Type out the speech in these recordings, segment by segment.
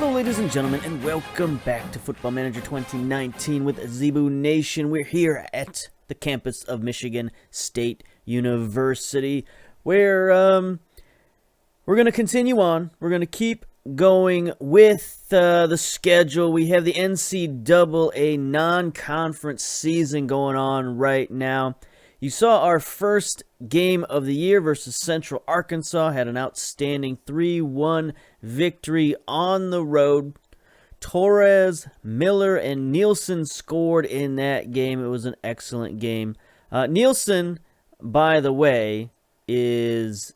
Hello ladies and gentlemen, and welcome back to Football Manager 2019 with Zebu Nation. We're here at the campus of Michigan State University, where we're going to continue on. We're going to keep going with the schedule. We have the NCAA non-conference season going on right now. You saw our first game of the year versus Central Arkansas. Had an outstanding 3-1 victory on the road. Torres, Miller, and Nielsen scored in that game. It was an excellent game. Nielsen, by the way, is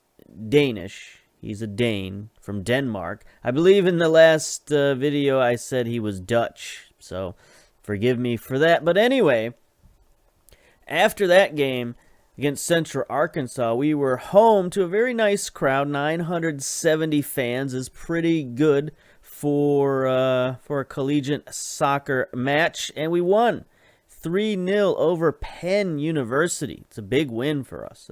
Danish. He's a Dane from Denmark. I believe in the last video I said he was Dutch, so forgive me for that. But anyway, after that game against Central Arkansas, we were home to a very nice crowd. 970 fans is pretty good for a collegiate soccer match, and we won 3-0 over Penn University. It's a big win for us.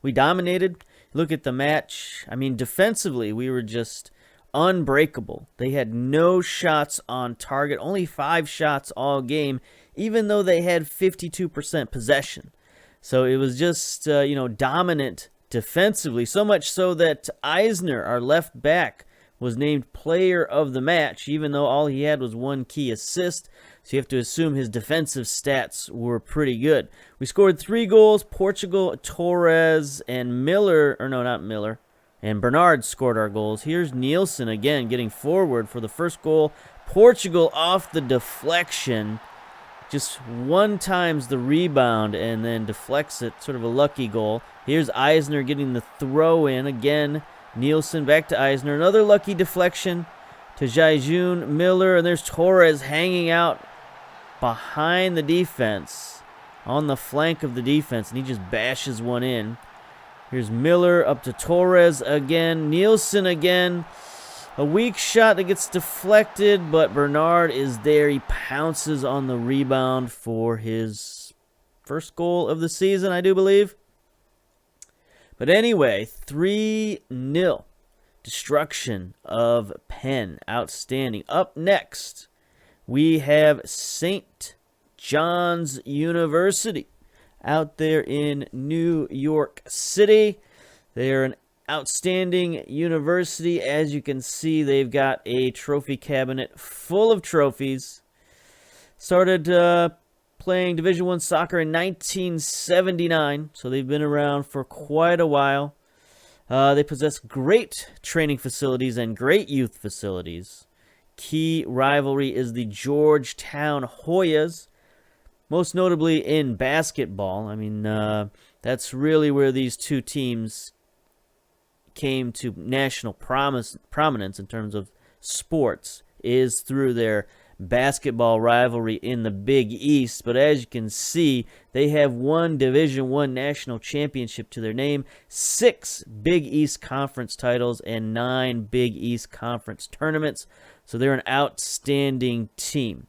We dominated. Look at the match. I mean, defensively, we were just unbreakable. They had no shots on target, only 5 shots all game, even though they had 52% possession. So it was just, dominant defensively, so much so that Eisner, our left back, was named player of the match, even though all he had was 1 key assist. So you have to assume his defensive stats were pretty good. We scored 3 goals. Portugal, Torres, and and Bernard scored our goals. Here's Nielsen again getting forward for the first goal. Portugal off the deflection. Just one times the rebound and then deflects it. Sort of a lucky goal. Here's Eisner getting the throw in again. Nielsen back to Eisner. Another lucky deflection to Jaijun, Miller, and there's Torres hanging out behind the defense, on the flank of the defense, and he just bashes one in. Here's Miller up to Torres again. Nielsen again. A weak shot that gets deflected, but Bernard is there. He pounces on the rebound for his first goal of the season, I do believe. But anyway, 3-0. Destruction of Penn. Outstanding. Up next, we have St. John's University out there in New York City. They are an outstanding university. As you can see, they've got a trophy cabinet full of trophies. Started playing Division I soccer in 1979, so they've been around for quite a while. They possess great training facilities and great youth facilities. Key rivalry is the Georgetown Hoyas, most notably in basketball. I mean, that's really where these two teams came to national prominence in terms of sports, is through their basketball rivalry in the Big East. But as you can see, they have 1 Division I national championship to their name, 6 Big East Conference titles, and 9 Big East Conference tournaments. So they're an outstanding team.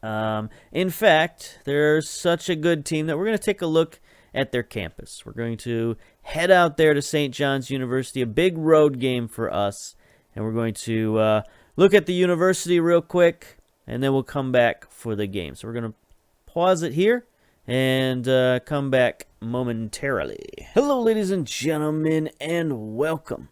In fact, they're such a good team that we're going to take a look at their campus. We're going to head out there to St. John's University, a big road game for us, and we're going to look at the university real quick, and then we'll come back for the game. So we're going to pause it here and come back momentarily. Hello, ladies and gentlemen, and welcome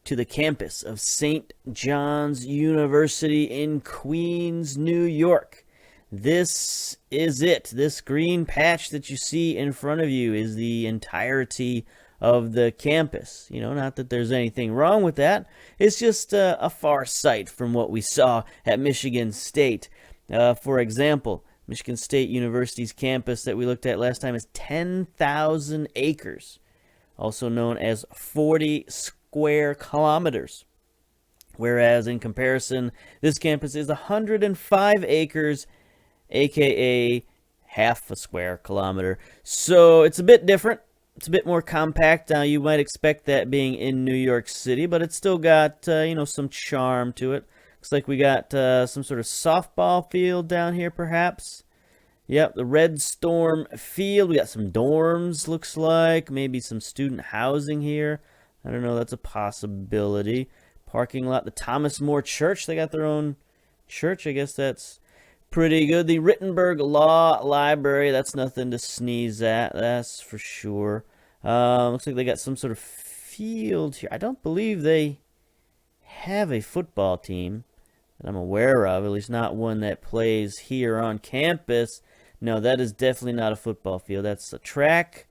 to the campus of St. John's University in Queens, New York. This is it. This green patch that you see in front of you is the entirety of the campus. Not that there's anything wrong with that. It's just a far sight from what we saw at Michigan State. For example, Michigan State University's campus that we looked at last time is 10,000 acres, also known as 40 square kilometers. Whereas in comparison, this campus is 105 acres, aka half a square kilometer. So it's a bit different. It's a bit more compact. Now, you might expect that being in New York City, but it's still got, some charm to it. Looks like we got some sort of softball field down here, perhaps. Yep, the Red Storm Field. We got some dorms, looks like. Maybe some student housing here. I don't know, that's a possibility. parking lot. The Thomas More Church, they got their own church. I guess that's pretty good. The Rittenberg Law Library, that's nothing to sneeze at, that's for sure. Looks like they got some sort of field here. I don't believe they have a football team that I'm aware of, at least not one that plays here on campus. No, that is definitely not a football field. That's a track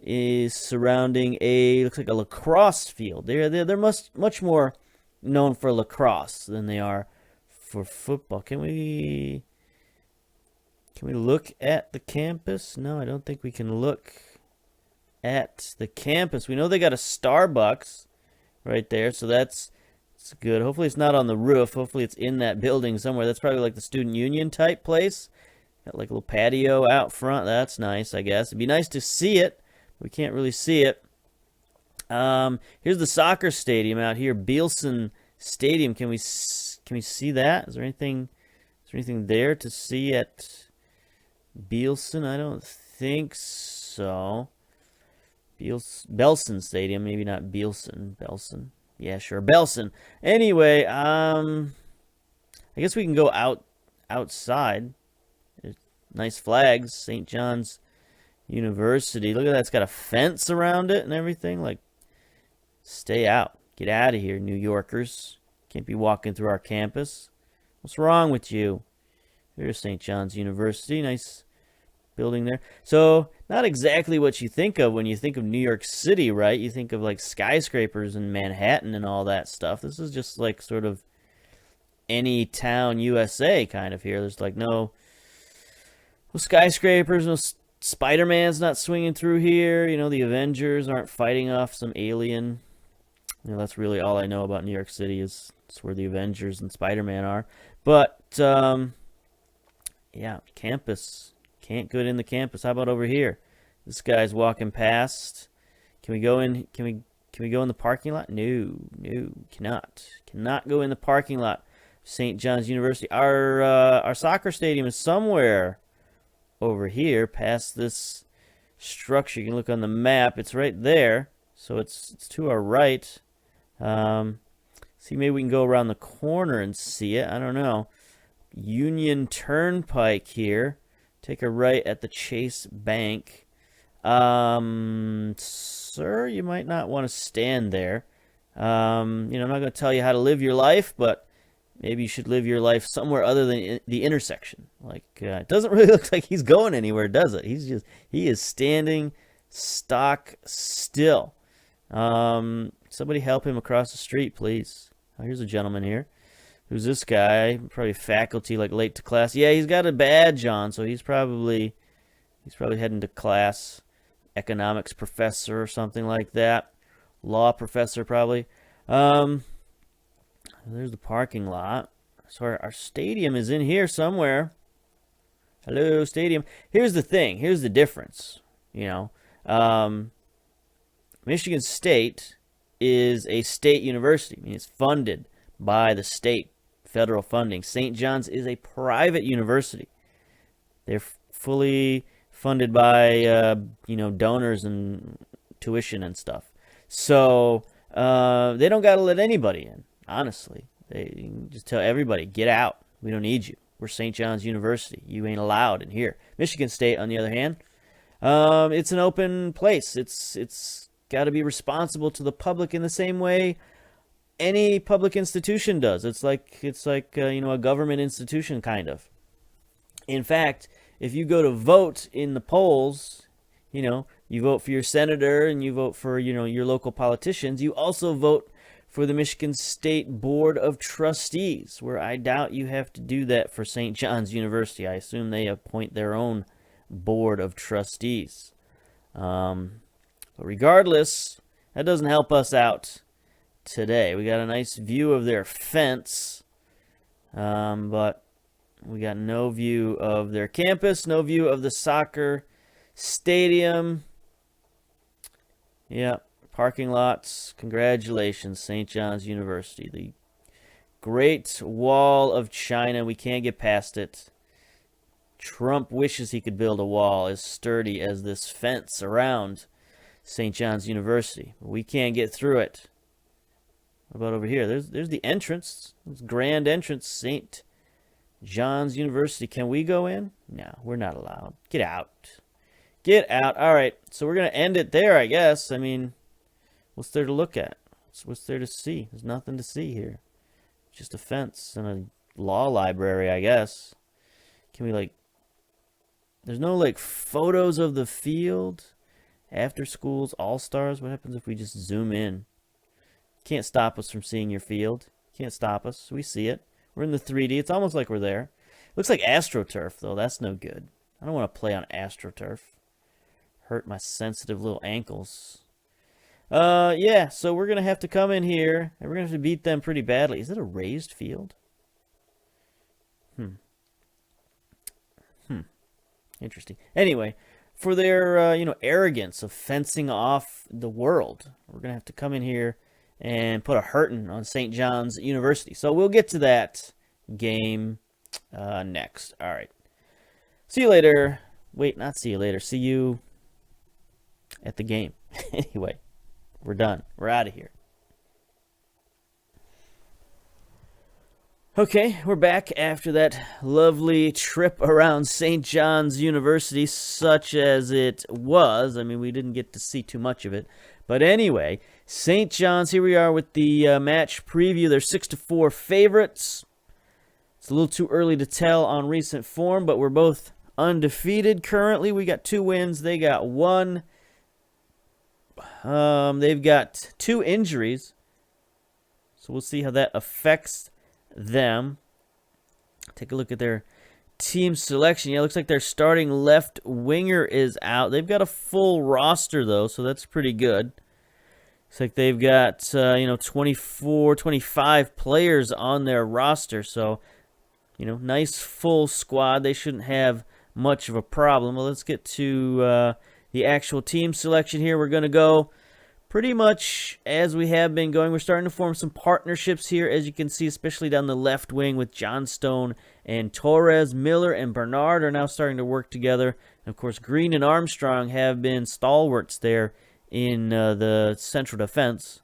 is surrounding looks like a lacrosse field. They're much more known for lacrosse than they are for football. Can we look at the campus? No, I don't think we can look at the campus. We know they got a Starbucks right there, so that's good. Hopefully it's not on the roof. Hopefully it's in that building somewhere. That's probably like the student union type place. Got like a little patio out front. That's nice, I guess. It'd be nice to see it. We can't really see it. Here's the soccer stadium out here, Bielsen Stadium. Can we see that? Is there anything there to see at Bielsen? I don't think so. Belsen Stadium, maybe not Bielsen. Belsen. Yeah, sure. Belsen. Anyway, I guess we can go outside. There's nice flags. St. John's University. Look at that. It's got a fence around it and everything. Like, stay out. Get out of here, New Yorkers. Can't be walking through our campus. What's wrong with you? Here's St. John's University. Nice building there. So, not exactly what you think of when you think of New York City, right? You think of like skyscrapers in Manhattan and all that stuff. This is just like sort of any town USA kind of here. There's like no skyscrapers, no Spider-Man's not swinging through here. You know, the Avengers aren't fighting off some alien. You know, that's really all I know about New York City is it's where the Avengers and Spider-Man are. But, yeah, campus. Can't get in the campus. How about over here? This guy's walking past. Can we go in? Can we go in the parking lot? No, cannot. Cannot go in the parking lot. St. John's University. Our soccer stadium is somewhere over here past this structure. You can look on the map. It's right there. So it's to our right. See, maybe we can go around the corner and see it. I don't know. Union Turnpike here. Take a right at the Chase Bank. Sir, you might not want to stand there. You know, I'm not going to tell you how to live your life, but maybe you should live your life somewhere other than the intersection. Like, it doesn't really look like he's going anywhere, does it? He is standing stock still. Somebody help him across the street, please. Oh, here's a gentleman here. Who's this guy? Probably faculty, like late to class. Yeah, he's got a badge on, so he's probably heading to class. Economics professor or something like that. Law professor, probably. There's the parking lot. So our stadium is in here somewhere. Hello, stadium. Here's the thing. Here's the difference. You know, Michigan State is a state university. I mean, it's funded by the state, federal funding. St. John's is a private university. They're fully funded by, you know, donors and tuition and stuff. So they don't got to let anybody in, honestly. They just tell everybody, get out. We don't need you. We're St. John's University. You ain't allowed in here. Michigan State, on the other hand, it's an open place. It's got to be responsible to the public in the same way any public institution does. It's like you know, a government institution kind of. In fact, if you go to vote in the polls, you know, you vote for your senator and you vote for, you know, your local politicians, you also vote for the Michigan State Board of Trustees, where I doubt you have to do that for St. John's University. I assume they appoint their own Board of Trustees. But regardless, that doesn't help us out today. We got a nice view of their fence, but we got no view of their campus, no view of the soccer stadium. Yeah, parking lots. Congratulations, St. John's University. The Great Wall of China. We can't get past it. Trump wishes he could build a wall as sturdy as this fence around St. John's University. We can't get through it. What about over here? There's the entrance. It's grand entrance, St. John's University. Can we go in? No, we're not allowed. Get out. Get out. All right, so we're going to end it there, I guess. I mean, what's there to look at? What's there to see? There's nothing to see here. Just a fence and a law library, I guess. Can we, like... There's no, like, photos of the field? After schools, all-stars? What happens if we just zoom in? Can't stop us from seeing your field. Can't stop us. We see it. We're in the 3D. It's almost like we're there. Looks like AstroTurf, though. That's no good. I don't want to play on AstroTurf. Hurt my sensitive little ankles. Yeah, so we're going to have to come in here, and we're going to have to beat them pretty badly. Is it a raised field? Interesting. Anyway, for their, arrogance of fencing off the world, we're going to have to come in here and put a hurting on St. John's University. So we'll get to that game next. All right. See you later. Wait, not see you later. See you at the game. Anyway, we're done. We're out of here. Okay, we're back after that lovely trip around St. John's University, such as it was. I mean, we didn't get to see too much of it. But anyway, St. John's, here we are with the match preview. They're 6-4 favorites. It's a little too early to tell on recent form, but we're both undefeated currently. We got 2 wins. They got 1. They've got 2 injuries. So we'll see how that affects them. Take a look at their team selection. Yeah, it looks like their starting left winger is out. They've got a full roster, though, so that's pretty good. Looks like they've got, 24, 25 players on their roster. So, nice full squad. They shouldn't have much of a problem. Well, let's get to the actual team selection here. We're going to go pretty much as we have been going. We're starting to form some partnerships here, as you can see, especially down the left wing with Johnstone and Torres. Miller and Bernard are now starting to work together. And of course, Green and Armstrong have been stalwarts there in the central defense.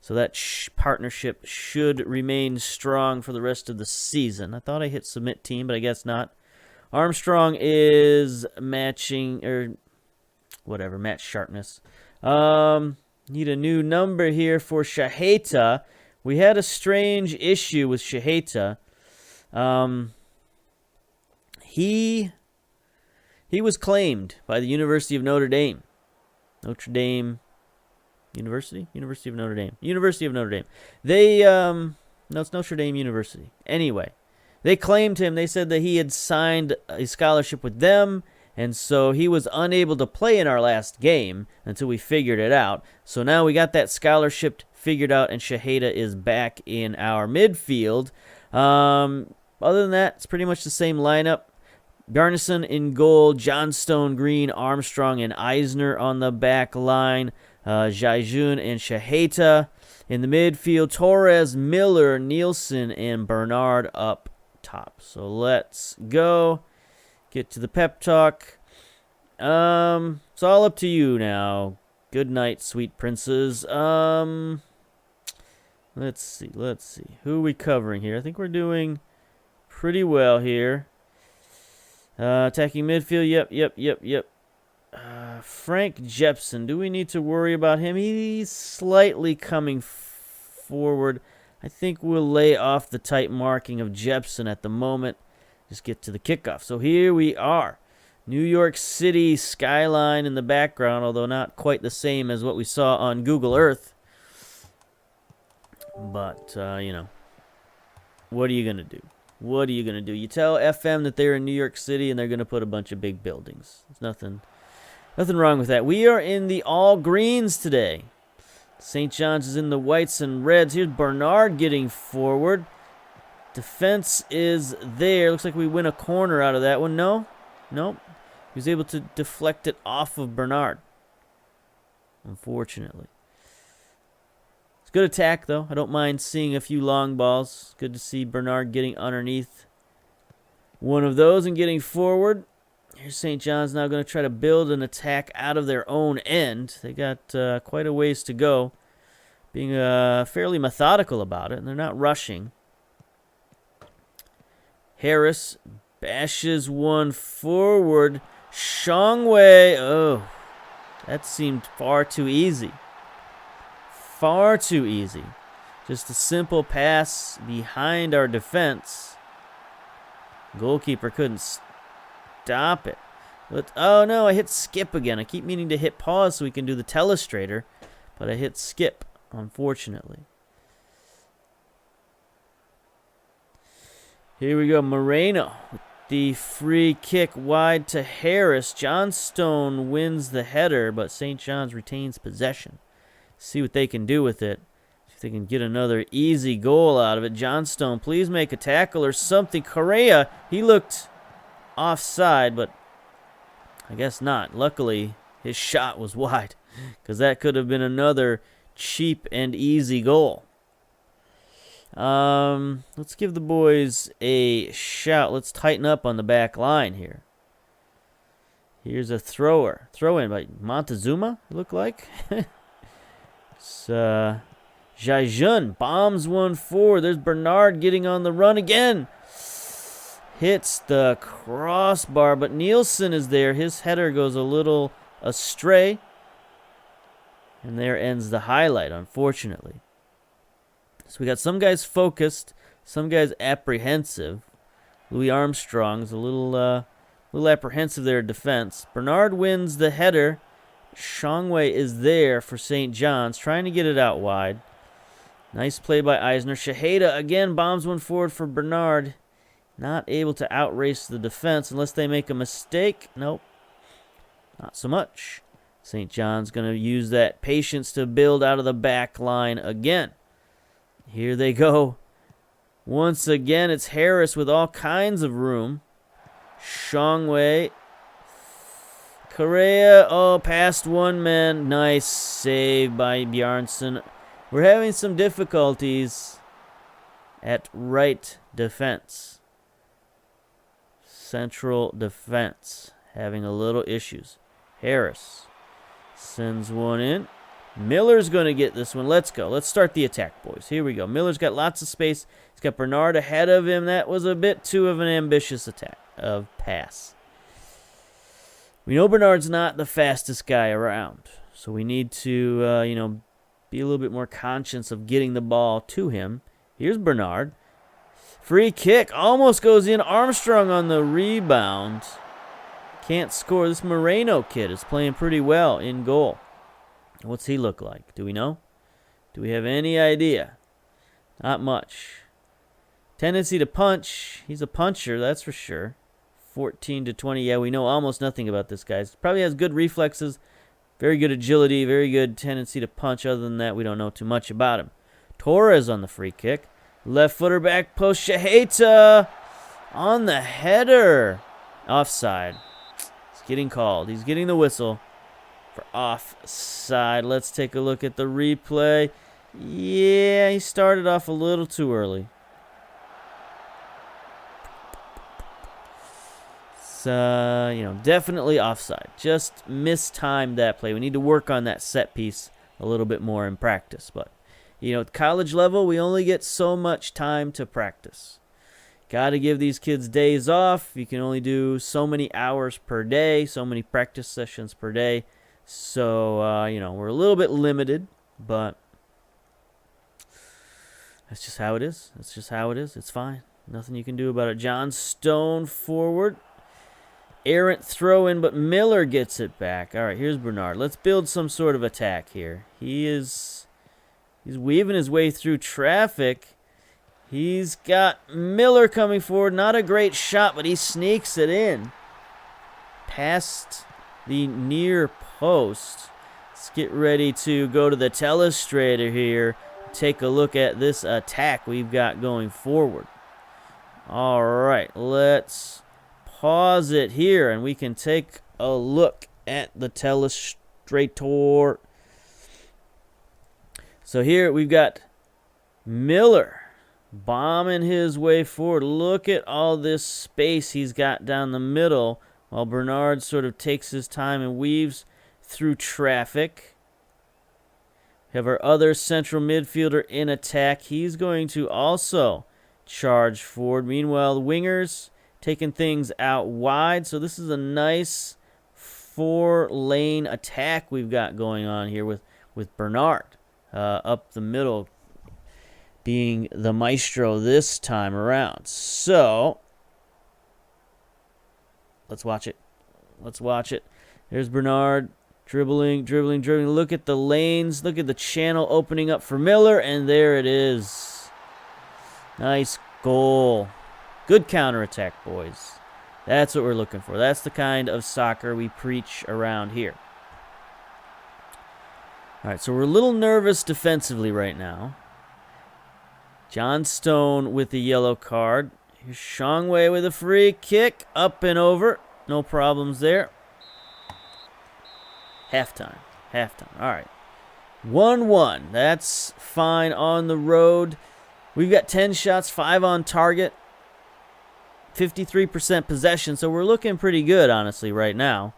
So that partnership should remain strong for the rest of the season. I thought I hit submit team, but I guess not. Armstrong is matching, or whatever, match sharpness. Need a new number here for Shaheta. We had a strange issue with Shaheta. He was claimed by the University of Notre Dame. Notre Dame University? University of Notre Dame. University of Notre Dame. They, no, it's Notre Dame University. Anyway, they claimed him. They said that he had signed a scholarship with them, and so he was unable to play in our last game until we figured it out. So now we got that scholarship figured out, and Shaheda is back in our midfield. Other than that, it's pretty much the same lineup. Garnison in goal, Johnstone, Green, Armstrong, and Eisner on the back line. Jaijun and Shaheta in the midfield. Torres, Miller, Nielsen, and Bernard up top. So let's go. Get to the pep talk. It's all up to you now. Good night, sweet princes. Let's see. Who are we covering here? I think we're doing pretty well here. Attacking midfield. Yep. Frank Jepson. Do we need to worry about him? He's slightly coming forward. I think we'll lay off the tight marking of Jepson at the moment. Just get to the kickoff. So here we are. New York City skyline in the background, although not quite the same as what we saw on Google Earth. But, what are you going to do? What are you going to do? You tell FM that they're in New York City and they're going to put a bunch of big buildings. There's nothing wrong with that. We are in the all greens today. St. John's is in the whites and reds. Here's Bernard getting forward. Defense is there. Looks like we win a corner out of that one. No? Nope. He was able to deflect it off of Bernard. Unfortunately. It's good attack, though. I don't mind seeing a few long balls. Good to see Bernard getting underneath one of those and getting forward. Here's St. John's now going to try to build an attack out of their own end. They got quite a ways to go. being fairly methodical about it, and they're not rushing. Harris bashes one forward. Shongwei. Oh, that seemed far too easy. Far too easy. Just a simple pass behind our defense. Goalkeeper couldn't stop it. But, oh no, I hit skip again. I keep meaning to hit pause so we can do the telestrator, but I hit skip, unfortunately. Here we go, Moreno with the free kick wide to Harris. Johnstone wins the header, but St. John's retains possession. See what they can do with it. See if they can get another easy goal out of it. Johnstone, please make a tackle or something. Correa, he looked offside, but I guess not. Luckily, his shot was wide, because that could have been another cheap and easy goal. Let's give the boys a shout. Let's tighten up on the back line here. Here's a thrower. Throw in by Montezuma, it looked like. It's Jaijun bombs one forward. There's Bernard getting on the run again. Hits the crossbar, but Nielsen is there. His header goes a little astray. And there ends the highlight, unfortunately. So we got some guys focused, some guys apprehensive. Louis Armstrong's a little apprehensive there in defense. Bernard wins the header. Shongwei is there for St. John's, trying to get it out wide. Nice play by Eisner. Shaheda again bombs one forward for Bernard. Not able to outrace the defense unless they make a mistake. Nope, not so much. St. John's going to use that patience to build out of the back line again. Here they go. Once again, it's Harris with all kinds of room. Shongwei. Correa, oh, past one man. Nice save by Bjarnson. We're having some difficulties at right defense. Central defense having a little issues. Harris sends one in. Miller's going to get this one. Let's go. Let's start the attack, boys. Here we go. Miller's got lots of space. He's got Bernard ahead of him. That was a bit too of an ambitious attack of pass. We know Bernard's not the fastest guy around, so we need to, be a little bit more conscious of getting the ball to him. Here's Bernard. Free kick almost goes in. Armstrong on the rebound. Can't score. This Moreno kid is playing pretty well in goal. What's he look like? Do we know? Do we have any idea? Not much. Tendency to punch. He's a puncher, that's for sure. 14 to 20. Yeah, we know almost nothing about this guy. Probably has good reflexes, very good agility, very good tendency to punch. Other than that, we don't know too much about him. Torres on the free kick. Left footer back post. Shaheta on the header. Offside. He's getting called. He's getting the whistle for offside. Let's take a look at the replay. Yeah, he started off a little too early. Definitely offside. Just mistimed that play. We need to work on that set piece a little bit more in practice. But, at college level, we only get so much time to practice. Got to give these kids days off. You can only do so many hours per day, so many practice sessions per day. So, we're a little bit limited, but that's just how it is. That's just how it is. It's fine. Nothing you can do about it. John Stone forward. Errant throw in, but Miller gets it back. All right, here's Bernard. Let's build some sort of attack here. He's weaving his way through traffic. He's got Miller coming forward. Not a great shot, but he sneaks it in. Past the near post. Let's get ready to go to the telestrator here. Take a look at this attack we've got going forward. All right, let's pause it here, and we can take a look at the telestrator. So here we've got Miller bombing his way forward. Look at all this space he's got down the middle, while Bernard sort of takes his time and weaves through traffic. We have our other central midfielder in attack. He's going to also charge forward. Meanwhile, the wingers taking things out wide. So this is a nice 4-lane attack we've got going on here with Bernard up the middle being the maestro this time around. So let's watch it. Let's watch it. There's Bernard dribbling. Look at the lanes. Look at the channel opening up for Miller, and there it is. Nice goal. Good counterattack, boys. That's what we're looking for. That's the kind of soccer we preach around here. All right, so we're a little nervous defensively right now. John Stone with the yellow card. Here's Shangwei with a free kick. Up and over. No problems there. Halftime. All right. 1-1. That's fine on the road. We've got 10 shots, 5 on target. 53% possession, so we're looking pretty good, honestly, right now.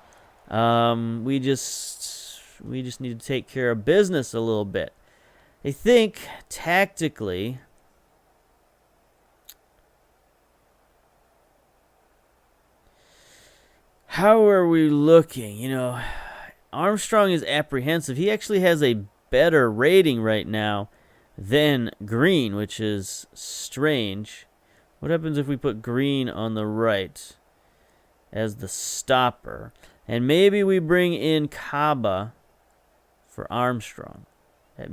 We just need to take care of business a little bit. I think, tactically, how are we looking? You know, Armstrong is apprehensive. He actually has a better rating right now than Green, which is strange. What happens if we put Green on the right as the stopper? And maybe we bring in Kaba for Armstrong at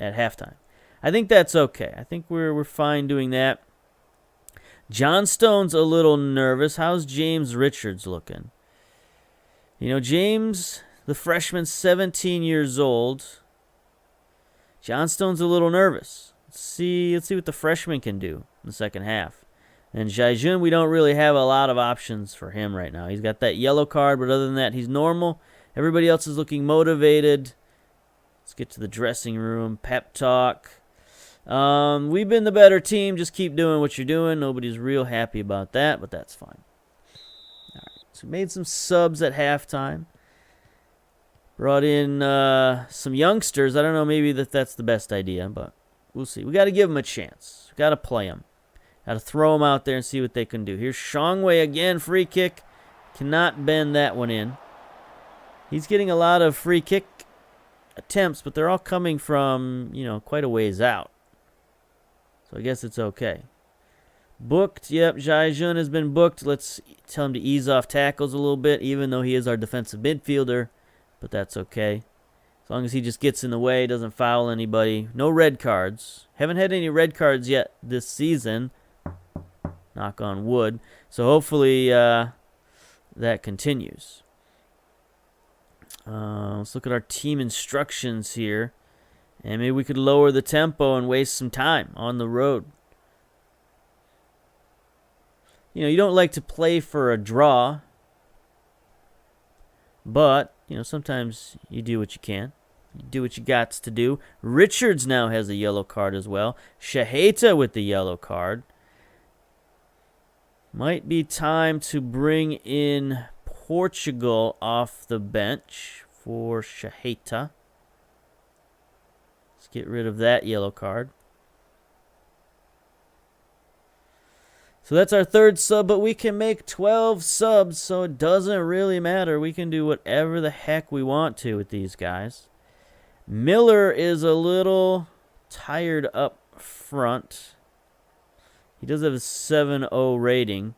halftime. I think that's okay. I think we're fine doing that. John Stone's a little nervous. How's James Richards looking? You know, James, the freshman, 17 years old. John Stone's a little nervous. Let's see what the freshman can do in the second half. And Jaijun, we don't really have a lot of options for him right now. He's got that yellow card, but other than that, he's normal. Everybody else is looking motivated. Let's get to the dressing room. Pep talk. We've been the better team. Just keep doing what you're doing. Nobody's real happy about that, but that's fine. All right, so we made some subs at halftime. Brought in some youngsters. I don't know, maybe that's the best idea, but we'll see. We got to give them a chance. We got to play them. Got to throw them out there and see what they can do. Here's Shangwei again, free kick. Cannot bend that one in. He's getting a lot of free kick attempts, but they're all coming from, you know, quite a ways out. So I guess it's okay. Booked. Yep, Jaijun has been booked. Let's tell him to ease off tackles a little bit, even though he is our defensive midfielder. But that's okay. As long as he just gets in the way, doesn't foul anybody. No red cards. Haven't had any red cards yet this season. Knock on wood. So hopefully that continues. Let's look at our team instructions here. And maybe we could lower the tempo and waste some time on the road. You know, you don't like to play for a draw. But, you know, sometimes you do what you can. You do what you got to do. Richards now has a yellow card as well. Shaheta with the yellow card. Might be time to bring in Portugal off the bench for Shaheta. Let's get rid of that yellow card. So that's our third sub, but we can make 12 subs, so it doesn't really matter. We can do whatever the heck we want to with these guys. Miller is a little tired up front. He does have a 7.0 rating.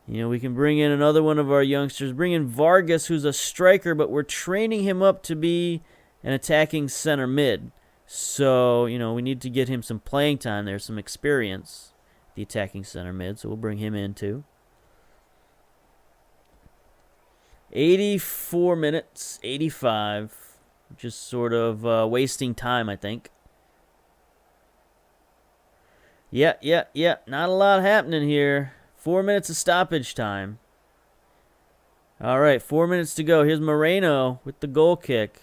You know, we can bring in another one of our youngsters. Bring in Vargas, who's a striker, but we're training him up to be an attacking center mid. So, you know, we need to get him some playing time there, some experience, the attacking center mid. So we'll bring him in too. 84 minutes, 85. Just sort of wasting time, I think. Yeah. Not a lot happening here. 4 minutes of stoppage time. All right, 4 minutes to go. Here's Moreno with the goal kick.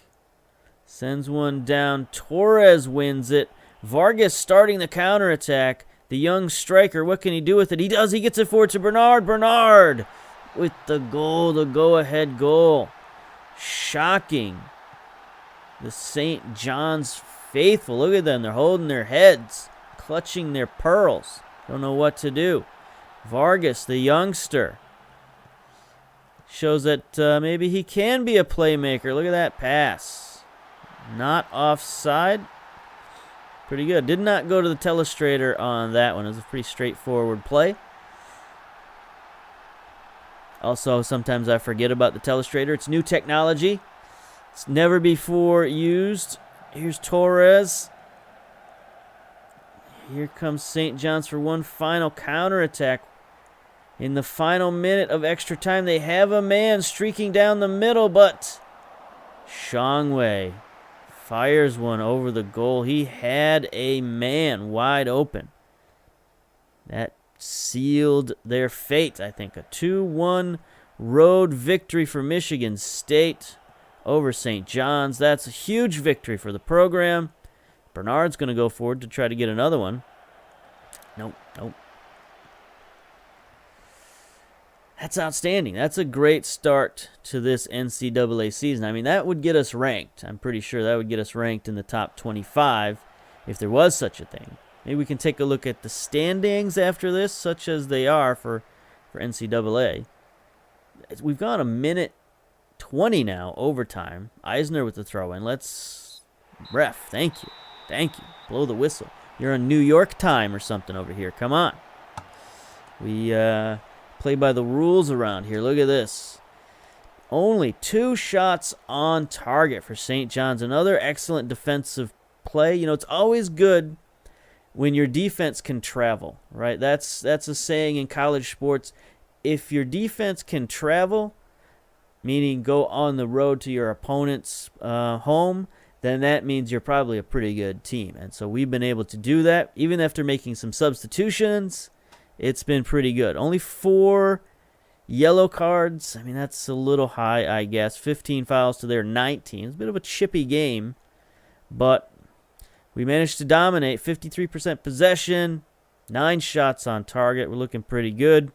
Sends one down. Torres wins it. Vargas starting the counterattack. The young striker, what can he do with it? He does. He gets it forward to Bernard. Bernard with the goal, the go-ahead goal. Shocking. The St. John's faithful. Look at them. They're holding their heads, clutching their pearls. Don't know what to do. Vargas, the youngster, shows that maybe he can be a playmaker. Look at that pass. Not offside. Pretty good. Did not go to the telestrator on that one. It was a pretty straightforward play. Also, sometimes I forget about the telestrator. It's new technology. It's never before used. Here's Torres. Here comes St. John's for one final counterattack. In the final minute of extra time, they have a man streaking down the middle, but Shangwei fires one over the goal. He had a man wide open. That sealed their fate, I think. A 2-1 road victory for Michigan State over St. John's. That's a huge victory for the program. Bernard's going to go forward to try to get another one. Nope. That's outstanding. That's a great start to this NCAA season. I mean, that would get us ranked. I'm pretty sure that would get us ranked in the top 25 if there was such a thing. Maybe we can take a look at the standings after this, such as they are for NCAA. We've gone a minute 20 now, overtime. Eisner with the throw-in. Ref, thank you. Blow the whistle. You're on New York time or something over here. Come on. We play by the rules around here. Look at this. Only 2 shots on target for St. John's. Another excellent defensive play. You know, it's always good when your defense can travel, right? That's a saying in college sports. If your defense can travel, meaning go on the road to your opponent's home, then that means you're probably a pretty good team. And so we've been able to do that. Even after making some substitutions, it's been pretty good. Only 4 yellow cards. I mean, that's a little high, I guess. 15 fouls to their 19. It's a bit of a chippy game, but we managed to dominate. 53% possession, 9 shots on target. We're looking pretty good.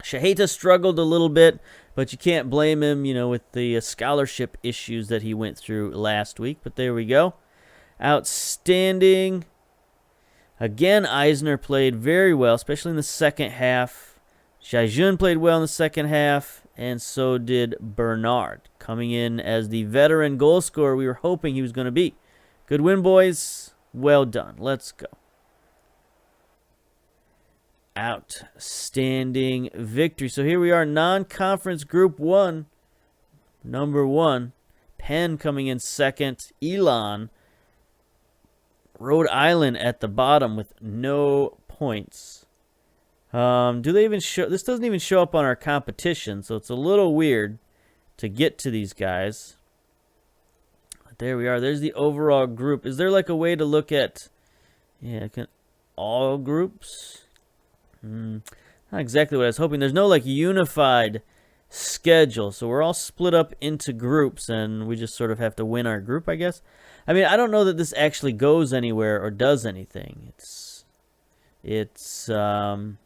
Shaheta struggled a little bit, but you can't blame him, you know, with the scholarship issues that he went through last week. But there we go. Outstanding. Again, Eisner played very well, especially in the second half. Jaijun played well in the second half, and so did Bernard, coming in as the veteran goal scorer we were hoping he was going to be. Good win, boys. Well done. Let's go. Outstanding victory. So here we are, non-conference Group 1, number 1. Penn coming in second. Elon, Rhode Island at the bottom with no points. Do they even show? This doesn't even show up on our competition, so it's a little weird to get to these guys. There we are. There's the overall group. Is there like a way to look at all groups? Not exactly what I was hoping. There's no like unified schedule, so we're all split up into groups, and we just sort of have to win our group, I guess. I mean, I don't know that this actually goes anywhere or does anything. It's an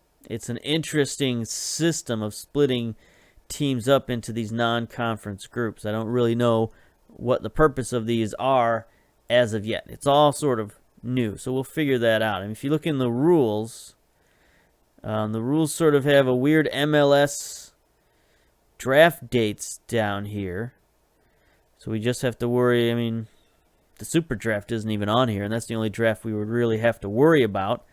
interesting system of splitting teams up into these non-conference groups. I don't really know what the purpose of these are as of yet. It's all sort of new, so we'll figure that out. And if you look in the rules sort of have a weird MLS draft dates down here. So we just have to worry. I mean, the Super Draft isn't even on here, and that's the only draft we would really have to worry about.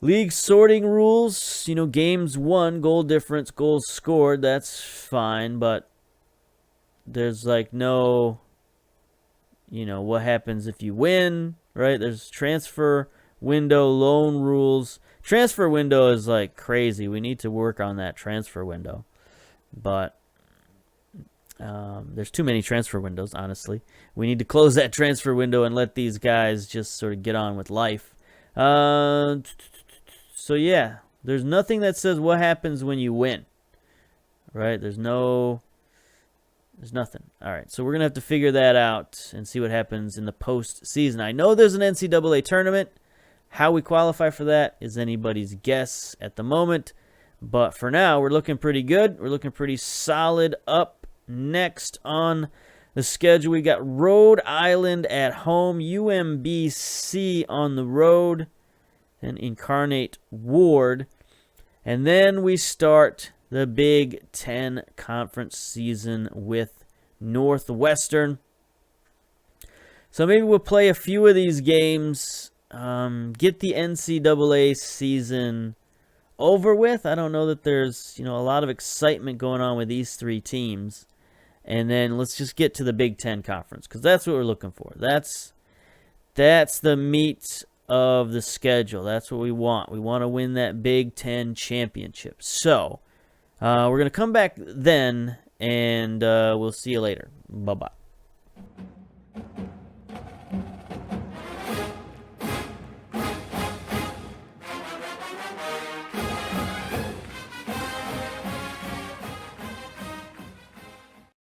League sorting rules, you know, games won, goal difference, goals scored, that's fine, but there's like no, you know, what happens if you win, right? There's transfer window, loan rules. Transfer window is like crazy. We need to work on that transfer window. But there's too many transfer windows, honestly. We need to close that transfer window and let these guys just sort of get on with life. So, yeah, there's nothing that says what happens when you win. Right? There's nothing. All right, so we're going to have to figure that out and see what happens in the postseason. I know there's an NCAA tournament. How we qualify for that is anybody's guess at the moment. But for now, we're looking pretty good. We're looking pretty solid. Up next on the schedule. We got Rhode Island at home, UMBC on the road, and Incarnate Ward. And then we start the Big Ten Conference season with Northwestern. So maybe we'll play a few of these games, get the NCAA season over with. I don't know that there's, a lot of excitement going on with these three teams. And then let's just get to the Big Ten Conference, because that's what we're looking for. That's the meat of the schedule. That's what we want. We want to win that Big Ten championship. So we're going to come back then, and we'll see you later. Bye-bye.